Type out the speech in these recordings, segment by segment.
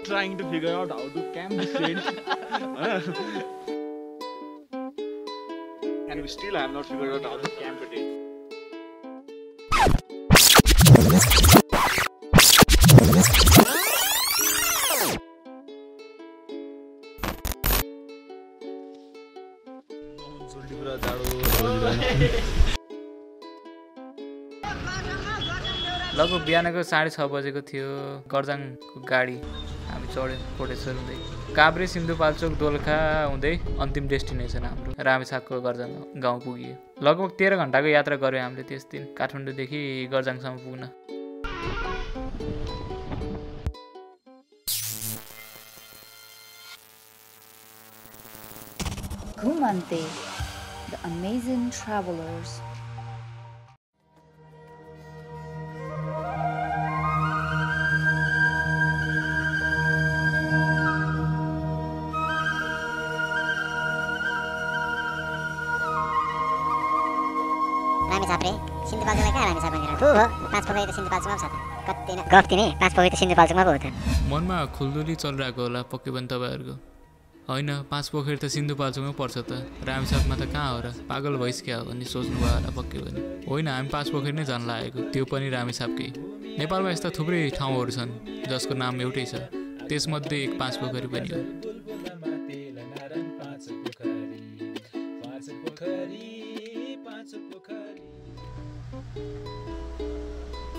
trying to figure out how to camp this tent. And we still have not figured out how to camp a tent. लगभग बिहानको 6:30 बजेको थियो। गर्जाङको गाडी हामी चढ्यौँ कोटेश्वर हुँदै काभ्रे सिन्धुपाल्चोक दोलखा हुँदै अन्तिम डेस्टिनेसन हाम्रो रामेछापको गर्जाङ गाउँ पुगियो। लगभग 13 घण्टाको यात्रा गऱ्यौँ हामीले त्यस दिन काठमाडौँदेखि गर्जाङसम्म पुग्न। Gumante, the amazing travelers. रामेछापरे सिन्धुपाल्चोकलाई कहाँ रामेछाप भनेर हो 5 पोखरी त सिन्धुपाल्चोकमा छ त कति न गफ दिने 5 पोखरी त सिन्धुपाल्चोकमा पो हो त। मनमा खुल्दुली चलिरहेको होला पक्कै पनि तपाईँहरूको होइन 5 पोखरी त सिन्धुपाल्चोकमै पर्छ त रामेछापमा त कहाँ हो र पागल भइस क्या हो भन्ने सोच्नुभयो होला पक्कै पनि। होइन हामी 5 पोखरी नै जान लागेको त्यो पनि रामेछापकै। नेपालमा यस्ता थुप्रै ठाउँहरू छन् जसको नाम एउटै छ त्यसमध्ये एक 5 पोखरी पनि हो।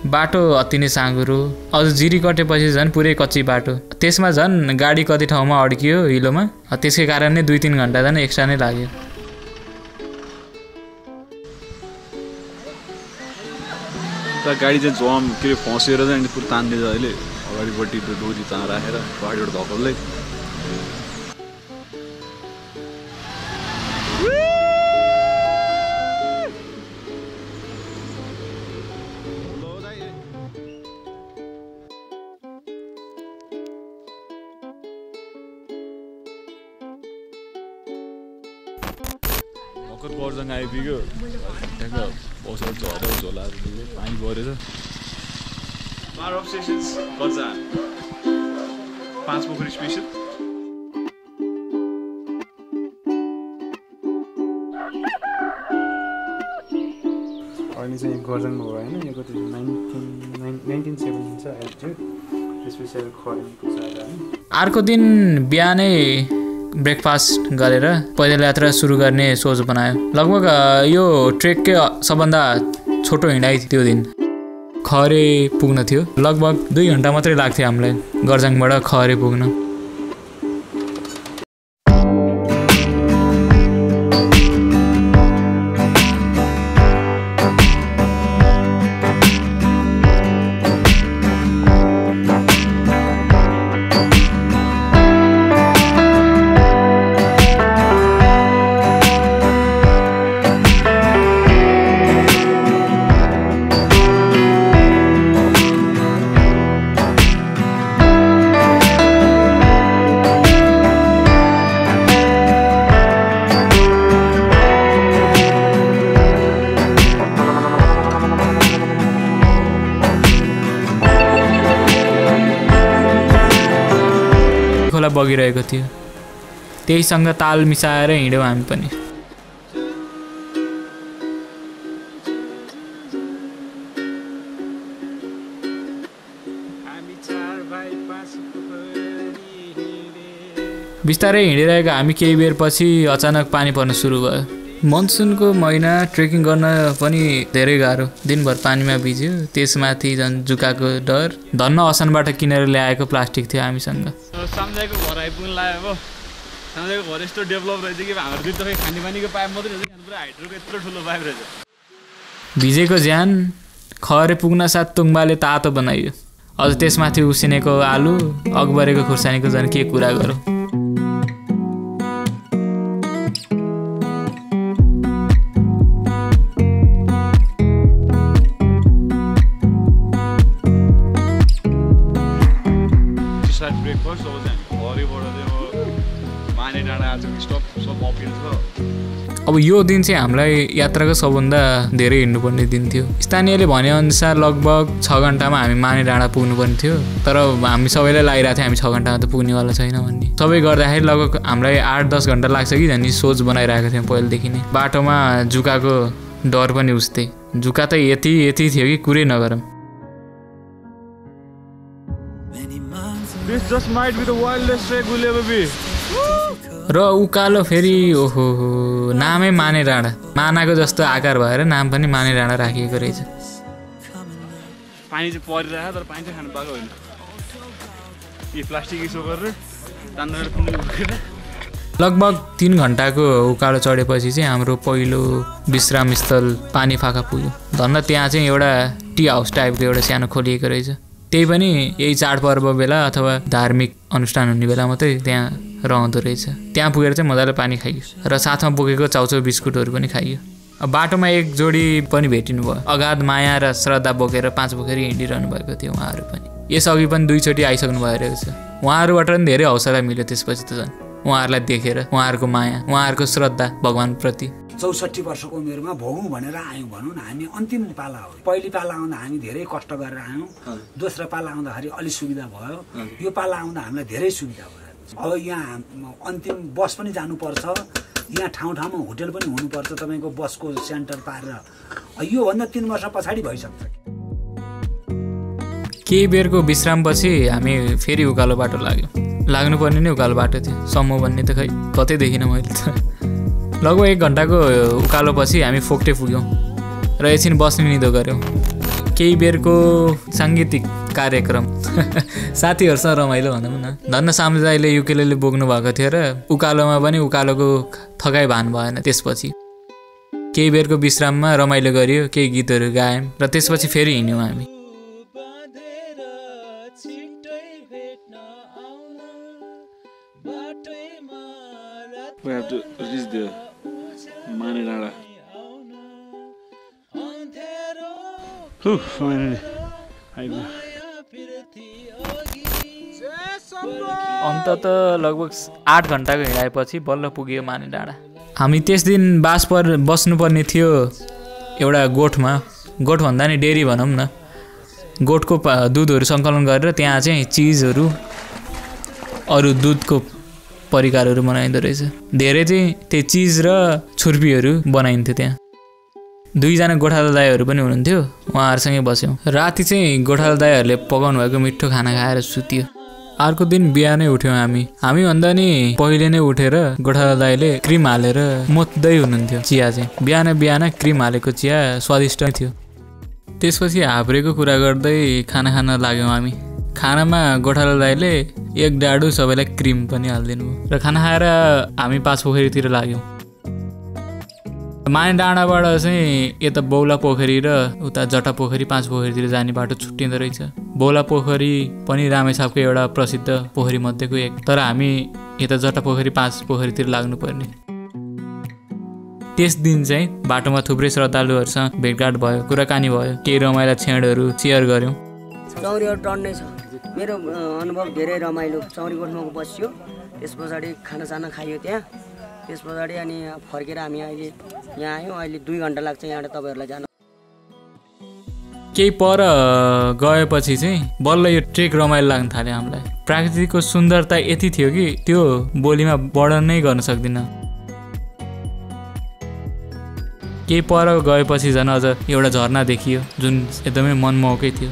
बाटो अति नै साँघुरो अझ जिरी कटेपछि झन् पुरै कच्ची बाटो त्यसमा झन् गाडी कति ठाउँमा अड्कियो हिलोमा त्यसकै कारण नै 2-3 घण्टा झन् एक्स्ट्रा नै लाग्यो। गाडी चाहिँ जम के फसेर चाहिँ पुरा तान्दैछ अहिले अगाडिपट्टि त्यो डोरी तान राखेर अगाडिबाट धकल्दै गर्जाङ आइपुग्यो त्यहाँको बसर झोलाहरू पानी परेछ। पावर अफ सेसन्स गर्जाङ 5 पोखरी स्पेसल अहिले चाहिँ गर्जाङमा भयो होइन यो कति 1917 छ एल्टिट्युड त्यसपछि अब खरेनीको छ होइन। अर्को दिन बिहानै ब्रेकफास्ट गरेर पैदल यात्रा सुरु गर्ने सोच बनायो। लगभग यो ट्रेककै सबभन्दा छोटो हिँडाइ त्यो दिन खरे पुग्न थियो। लगभग 2 घण्टा मात्रै लाग्थ्यो हामीलाई गर्जाङबाट खरे पुग्न। खोला बगिरहेको थियो त्यहीसँग ताल मिसाएर हिँड्यौँ हामी पनि। बिस्तारै हिँडिरहेको हामी केही बेरपछि अचानक पानी पर्न सुरु भयो। मनसुनको महिना ट्रेकिङ गर्न पनि धेरै गाह्रो दिनभर पानीमा भिज्यो त्यसमाथि झन् जुकाको डर धन्न असनबाट किनेर ल्याएको प्लास्टिक थियो हामीसँग। सम्झाएको घर आइपुग्नु लाग्यो अब सम्झाएको घर यस्तो डेभलप रहेछ कि हाम्रो दुई तपाईँ खानेपानीको पाइप मात्रै रहेछ पुरा हाइड्रोको यत्रो ठुलो पाइप रहेछ। भिजेको ज्यान खरे पुग्न साथ तुङ्बाले तातो बनाइयो अझ त्यसमाथि उसिनेको आलु अकबरेको खुर्सानीको झन् के कुरा गरौँ। अब यो दिन चाहिँ हामीलाई यात्राको सबभन्दा धेरै हिँड्नुपर्ने दिन थियो। स्थानीयले भनेअनुसार लगभग 6 घन्टामा हामी माने डाँडा पुग्नुपर्ने थियो, तर हामी सबैलाई लागिरहेको थियो हामी 6 घन्टामा त पुग्नेवाला छैन भन्ने। सबै गर्दाखेरि लगभग हामीलाई 8-10 घन्टा लाग्छ कि झन् सोच बनाइरहेको थियौँ पहिलेदेखि नै। बाटोमा जुकाको डर पनि उस्तै, जुका त यति थियो कि कुरै नगरौँ। This just might be the wildest trek we'll ever be. र उकालो फेरि ओहो नामै माने डाँडा, मानाको जस्तो आकार भएर नाम पनि माने डाँडा राखिएको रहेछ। पानी चाहिँ परिरहेको तर पानी चाहिँ खानु पाएको होइन। यो प्लास्टिक यसो गरेर तान्दै पुग्नु। लगभग 3 घन्टाको उकालो चढेपछि चाहिँ हाम्रो पहिलो विश्राम स्थल पानी फाका पुग्यो। धन्न त्यहाँ चाहिँ एउटा टी हाउस टाइपको एउटा सानो खोलिएको रहेछ। त्यही पनि यही चाडपर्व बेला अथवा धार्मिक अनुष्ठान हुने बेला मात्रै त्यहाँ रहँदो रहेछ। त्यहाँ पुगेर चाहिँ मजाले पानी खाइयो र साथमा बोकेको चाउचाउ बिस्कुटहरू पनि खाइयो। बाटोमा एक जोडी पनि भेटिनु भयो। अगाध माया र श्रद्धा बोकेर 5 पोखरी हिँडिरहनु भएको थियो उहाँहरू पनि। यसअघि पनि 2 चोटि आइसक्नु भइरहेको छ। उहाँहरूबाट पनि धेरै हौसला मिल्यो त्यसपछि त झन्। उहाँहरूलाई देखेर उहाँहरूको माया, उहाँहरूको श्रद्धा भगवानप्रति। 64 वर्षको उमेरमा भोगौँ भनेर आयौँ भनौँ न। हामी अन्तिम पाला हो। पहिलो पाला आउँदा हामी धेरै कष्ट गरेर आयौँ, दोस्रो पाला आउँदाखेरि अलि सुविधा भयो, यो पाला आउँदा हामीलाई धेरै सुविधा भयो। अब यहाँ अन्तिम बस पनि जानुपर्छ, यहाँ ठाउँ ठाउँमा होटल पनि हुनुपर्छ तपाईँको बसको सेन्टर पारेर। योभन्दा 3 वर्ष पछाडि भइसक्छ। केही बेरको विश्रामपछि हामी फेरि उकालो बाटो लाग्नुपर्ने नै उकालो बाटो थियो। सम्म भन्ने त खै कतै देखिनँ मैले त। लगभग 1 घन्टाको उकालो पछि हामी फोक्टे पुग्यौँ र एकछिन बस्ने निदो गऱ्यौँ। केही बेरको साङ्गीतिक कार्यक्रम साथीहरूसँग रमाइलो भनौँ न। धन्न सामुदायले युकेलेले बोक्नु भएको थियो र उकालोमा पनि उकालोको थकाइ भान भएन। त्यसपछि केही बेरको विश्राममा रमाइलो गरियो, केही गीतहरू गायौँ र त्यसपछि फेरि हिँड्यौँ हामी। We have to reach the Mane Dada. Finally. अन्तत लगभग 8 घन्टाको हिँडाएपछि बल्ल पुग्यो माने डाँडा। हामी त्यस दिन बस्नुपर्ने थियो एउटा गोठमा। गोठ भन्दा नि डेरी भनौँ न। गोठको दुधहरू सङ्कलन गरेर त्यहाँ चाहिँ चिजहरू अरू दुधको परिकारहरू बनाइँदो रहेछ। धेरै चाहिँ त्यही चिज र छुर्पीहरू बनाइन्थ्यो त्यहाँ। 2 जना गोठाला दाईहरू पनि हुनुहुन्थ्यो, उहाँहरूसँगै बस्यौँ। राति चाहिँ गोठाला दाईहरूले पकाउनु भएको मिठो खाना खाएर सुत्यो। अर्को दिन बिहानै उठ्यौँ हामी भन्दा नि पहिले नै उठेर गोठाला दाईले क्रिम हालेर मोत्दै हुनुहुन्थ्यो चिया चाहिँ। बिहान क्रिम हालेको चिया स्वादिष्ट थियो। त्यसपछि हाब्रेको कुरा गर्दै खाना खान लाग्यौँ हामी। खानामा गोठाला दाईले 1 डाडु सबैलाई क्रिम पनि हालिदिनु भयो र खाना खाएर हामी 5 पोखरीतिर लाग्यौँ। माने डाँडाबाट चाहिँ यता बौला पोखरी र उता जटा पोखरी 5 पोखरीतिर जाने बाटो छुट्टिँदो रहेछ। बौला पोखरी पनि रामेछापको एउटा प्रसिद्ध पोखरी मध्येको एक, तर हामी यता जटा पोखरी 5 पोखरीतिर लाग्नुपर्ने। त्यस दिन चाहिँ बाटोमा थुप्रै श्रद्धालुहरूसँग भेटघाट भयो, कुराकानी भयो, केही रमाइला क्षणहरू सेयर गऱ्यौँ। चौरीहरू टन्नै छ। मेरो अनुभव धेरै रमाइलो। चौरी गोठमा बस्यो, त्यस पछाडि खानासाना खाइयो त्यहाँ। त्यस पछाडि अनि फर्केर हामी अहिले यहाँ आयौँ। अहिले 2 घन्टा लाग्छ यहाँबाट तपाईँहरूलाई जान। केही पर गएपछि चाहिँ बल्ल यो ट्रेक रमाइलो लाग्न थाल्यो हामीलाई। प्राकृतिकको सुन्दरता यति थियो कि त्यो बोलीमा वर्णन नै गर्न सक्दिनँ। केही पर गएपछि झन् अझ एउटा झरना देखियो जुन एकदमै मनमोहकै थियो।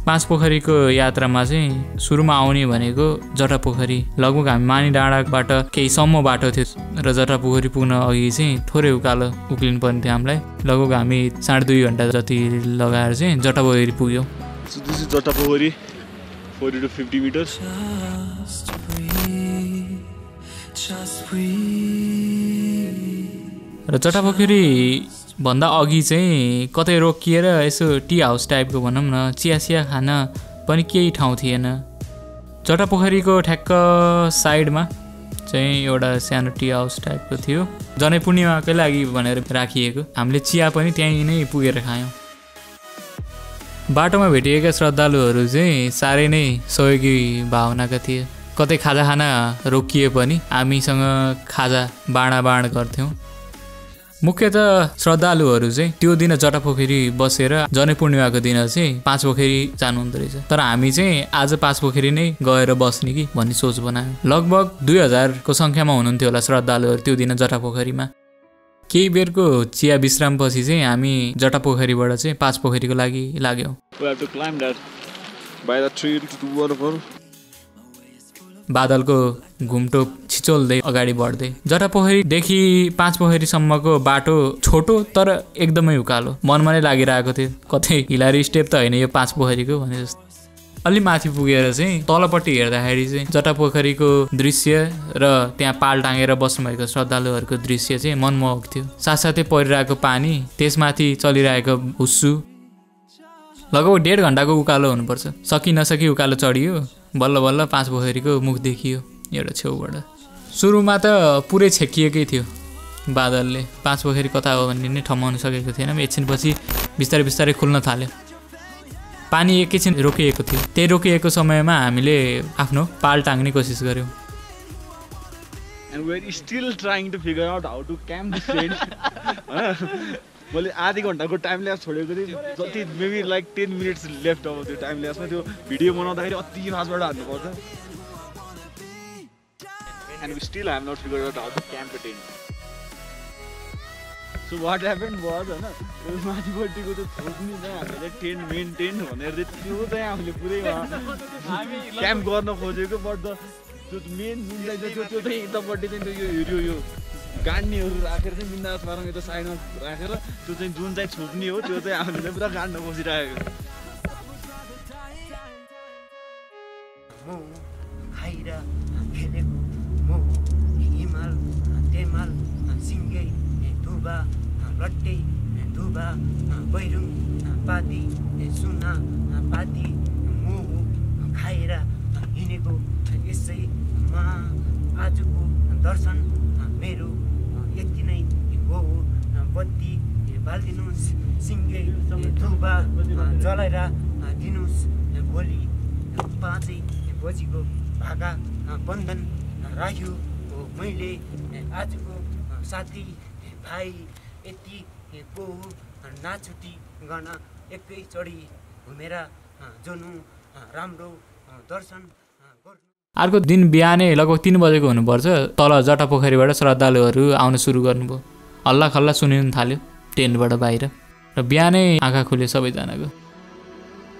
5 पोखरीको यात्रामा चाहिँ सुरुमा आउने भनेको जटा पोखरी। लगभग हामी माने डाँडाबाट केही सम्म बाटो थियो र जटा पोखरी पुग्न अघि चाहिँ थोरै उकालो उक्लिनु पर्ने थियो हामीलाई। लगभग हामी 2.5 घन्टा जति लगाएर चाहिँ जटा पोखरी पुग्यौँ। जटा पोखरी 40 to 50 meters. र जटा पोखरी भन्दा अघि चाहिँ कतै रोकिएर यसो टी हाउस टाइपको भनौँ न, चिया खान पनि केही ठाउँ थिएन। जटा पोखरीको ठ्याक्क साइडमा चाहिँ एउटा सानो टी हाउस टाइपको थियो, जनै पूर्णिमाकै लागि भनेर राखिएको। हामीले चिया पनि त्यहीँ नै पुगेर खायौँ। बाटोमा भेटिएका श्रद्धालुहरू चाहिँ साह्रै नै सहयोगी भावनाका थिए। कतै खाजा खाना रोकिए पनि हामीसँग खाजा बाँडाबाँड गर्थ्यौँ। मुख्यतः श्रद्धालुहरू चाहिँ त्यो दिन जटापोखरी बसेर जनै पूर्णिमाको दिन चाहिँ 5 पोखरी जानुहुँदो रहेछ। तर हामी चाहिँ आज 5 पोखरी नै गएर बस्ने कि भन्ने सोच बनायौँ। लगभग 2000 को सङ्ख्यामा हुनुहुन्थ्यो होला श्रद्धालुहरू त्यो दिन जटापोखरीमा। केही बेरको चिया विश्रामपछि चाहिँ हामी जटापोखरीबाट चाहिँ 5 पोखरीको लागि लाग्यौँ। बादलको घुम्टो छिचोल्दै अगाडि बढ्दै जटापोखरीदेखि 5 पोखरीसम्मको बाटो छोटो तर एकदमै उकालो। मनमा नै लागिरहेको थियो कतै हिलारी स्टेप त होइन यो 5 पोखरीको भने जस्तो। अलि माथि पुगेर चाहिँ तलपट्टि हेर्दाखेरि चाहिँ जटापोखरीको दृश्य र त्यहाँ पाल टाँगेर बस्नुभएको श्रद्धालुहरूको दृश्य चाहिँ मनमोहक थियो। साथसाथै परिरहेको पानी, त्यसमाथि चलिरहेको हुस्सु। लगभग 1.5 घन्टाको उकालो हुनुपर्छ। सकि नसकी उकालो चढियो, बल्ल बल्ल 5 पोखरीको मुख देखियो एउटा छेउबाट। सुरुमा त पुरै छेकिएकै थियो बादलले। 5 पोखरी कता हो भन्ने नै ठम्माउन सकेको थिएन। एकछिनपछि बिस्तारै बिस्तारै खुल्न थाल्यो। पानी एकैछिन रोकिएको थियो। त्यही रोकिएको समयमा हामीले आफ्नो पाल टाँग्ने कोसिस गऱ्यौँ। And we're still trying to figure out how to camp this tent. मैले आधी घन्टाको टाइम ल्याप्स छोडेको थिएँ। जति मेबी लाइक 10 मिनट्स लेफ्ट अब त्यो टाइम ल्याप्समा त्यो भिडियो बनाउँदाखेरि अति फास्टबाट हान्नुपर्छ। And we still have not figured out how to camp a tent. So what happened was हैन त्यो माथिपट्टिको त्यो छोड्ने चाहिँ हामीले टेन्ट मेन टेन्ट भनेर चाहिँ त्यो चाहिँ हामीले पुरै क्याम्प गर्न खोजेको। बट त्यो मेन जुन चाहिँ त्यो चाहिँ यतापट्टि चाहिँ त्यो यो गाड्नेहरू राखेर चाहिँ बिन्दास पाराङ यता साइडमा राखेर त्यो चाहिँ जुन चाहिँ छोप्ने हो त्यो चाहिँ हामीले पुरा गाड्न खोजिरहेको। लट्टे धुबा बैरुङ पाती सुना पाती मुहु खाएर हिँडेको यसैमा आजको दर्शन मेरो यति नै हो। बत्ती बालिदिनुहोस्, सिङ्गे धुबा जलाएर दिनुहोस्। भोलि 5 बजीको भागा बन्धन राख्यो मैले आजको साथी भाइ यति को नाचुटी गर्न एकैचोटि घुमेर जोनु राम्रो दर्शन गर्नु। अर्को दिन बिहानै लगभग 3 बजेको हुनुपर्छ। तल जटापोखरीबाट श्रद्धालुहरू आउन सुरु गर्नुभयो। हल्ला खल्ला सुनिन थाल्यो टेन्टबाट बाहिर र बिहानै आँखा खुल्यो सबैजनाको।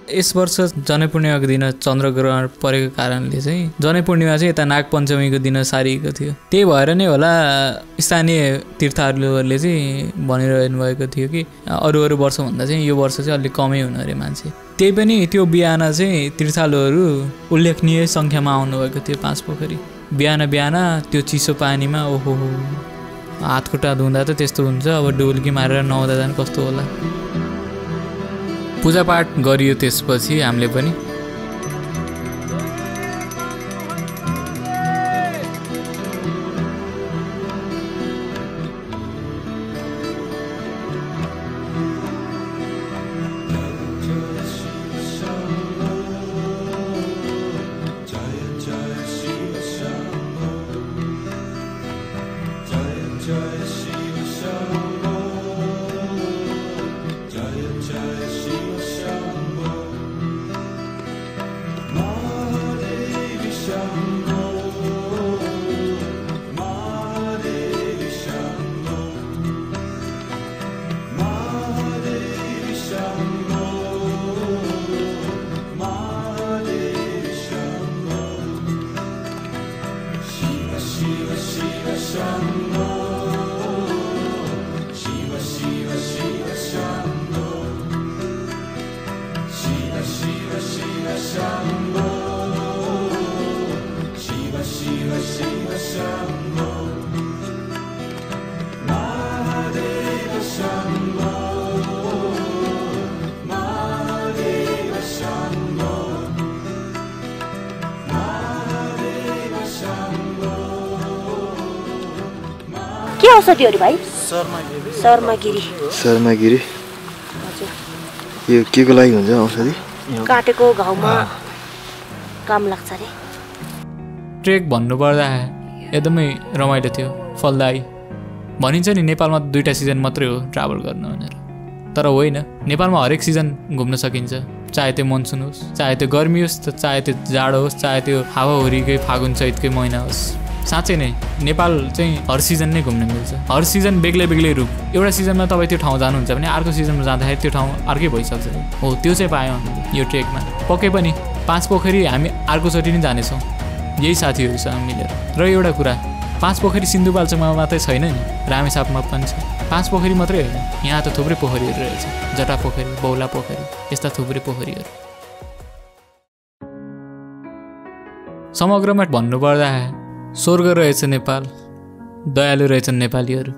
यस वर्ष जनै पूर्णिमाको दिन चन्द्रग्रहण परेको कारणले चाहिँ जनै पूर्णिमा चाहिँ यता नागपञ्चमीको दिन सारिएको थियो। त्यही भएर नै होला स्थानीय तीर्थालुहरूले चाहिँ भनिरहनु भएको थियो कि अरू वर्षभन्दा चाहिँ यो वर्ष चाहिँ अलिक कमै हुनु अरे मान्छे। त्यही पनि त्यो बिहान चाहिँ तीर्थालुहरू उल्लेखनीय सङ्ख्यामा आउनुभएको थियो 5 पोखरी। बिहान बिहान त्यो चिसो पानीमा ओहो हातखुट्टा धुँदा त त्यस्तो हुन्छ, अब डुल्की मारेर नुहाउँदा जानु कस्तो होला। पूजापाठ गरियो त्यसपछि हामीले पनि। के औषधिहरू भाइ? शर्मागिरी। शर्मागिरी यो के को लागि हुन्छ औषधि? काटेको घाउमा काम लाग्छ रे। ट्रेक भन्नुपर्दा एकदमै रमाइलो थियो। फलदायी भनिन्छ नि नेपालमा 2टा सिजन मात्रै हो ट्राभल गर्न भनेर, तर होइन। नेपालमा हरेक सिजन घुम्न सकिन्छ, चाहे त्यो मनसुन होस्, चाहे त्यो गर्मी होस्, चाहे त्यो जाडो होस्, चाहे त्यो हावाहुरीकै फागुन चैतकै महिना होस्। साँच्चै नै नेपाल चाहिँ हर सिजन नै घुम्न मिल्छ। हर सिजन बेग्लै बेग्लै रूप। एउटा सिजनमा तपाईँ त्यो ठाउँ जानुहुन्छ भने अर्को सिजनमा जाँदाखेरि त्यो ठाउँ अर्कै भइसक्छ। हो त्यो चाहिँ पायौँ हामीले यो ट्रेकमा। पक्कै पनि 5 पोखरी हामी अर्कोचोटि नै जानेछौँ यही साथीहरूसँग मिलेर। र एउटा कुरा, 5 पोखरी सिन्धुपाल्चोकमा मात्रै छैन नि, रामेछापमा पनि छ। 5 पोखरी मात्रै होइन, यहाँ त थुप्रै पोखरीहरू रहेछ, जटा पोखरी, बौला पोखरी, यस्ता थुप्रै पोखरीहरू। समग्रमा भन्नुपर्दा स्वर्ग रहेछ नेपाल, दयालु रहेछन् नेपालीहरू।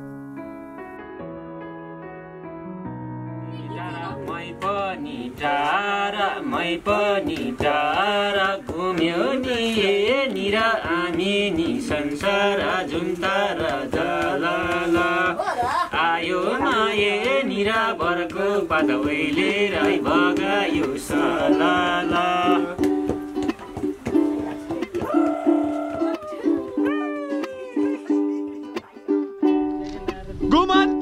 मै पनि टाढा घुम्यो नि निरा आमी नि संसार जुन्तारा जलाला आयो माये निरा बरको पातवैले राई भगायो सलाला। गुमान